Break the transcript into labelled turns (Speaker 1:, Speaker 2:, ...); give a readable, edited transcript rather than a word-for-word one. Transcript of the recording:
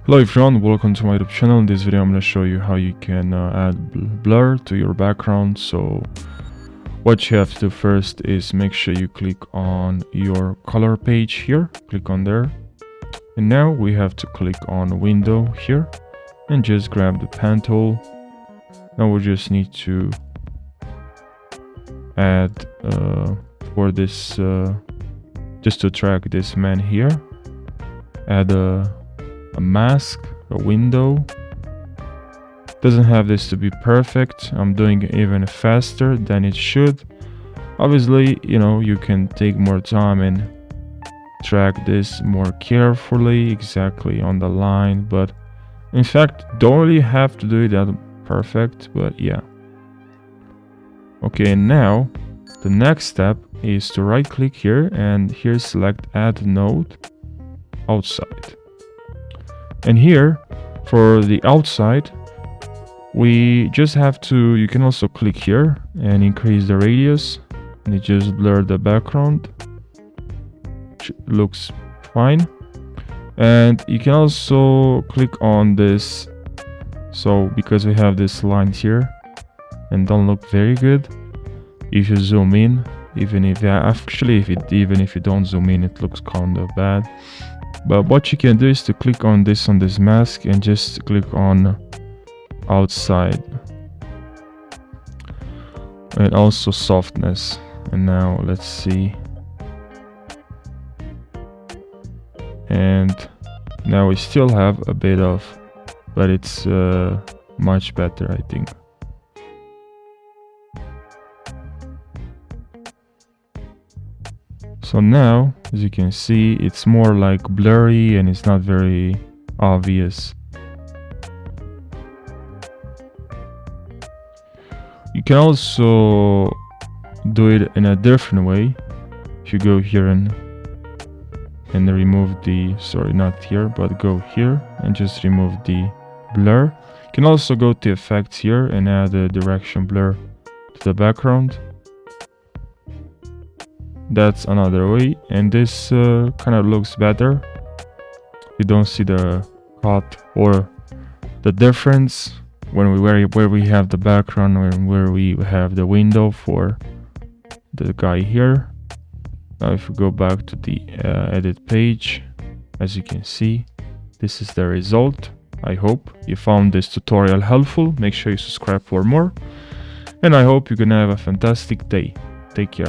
Speaker 1: Hello everyone, welcome to my YouTube channel. In this video I'm going to show you how you can add blur to your background. So what you have to do first is make sure you click on your color page here, click on there, and now we have to click on window here and just grab the pen tool. Now we just need to add for this just to track this man here, add a mask, a window. Doesn't have this to be perfect. I'm doing it even faster than it should. Obviously, you can take more time and track this more carefully, exactly on the line, but in fact don't really have to do it that perfect, but yeah. Okay, and now the next step is to right click here and here select add node outside. And here for the outside, we just have to, you can also click here and increase the radius, and it just blur the background, which looks fine. And you can also click on this, so because we have this lines here and don't look very good, if you zoom in, even if you don't zoom in, it looks kind of bad. But what you can do is to click on this mask and just click on outside, and also softness. And now let's see, and now we still have a bit of, but it's much better, I think. So now, as you can see, it's more like blurry and it's not very obvious. You can also do it in a different way. If you go here and remove the, sorry, not here, but go here and just remove the blur. You can also go to effects here and add a direction blur to the background. That's another way, and this kind of looks better. You don't see the cut or the difference when where we have the background and where we have the window for the guy here. Now if we go back to the edit page, as you can see, this is the result. I hope you found this tutorial helpful. Make sure you subscribe for more, and I hope you're gonna have a fantastic day. Take care.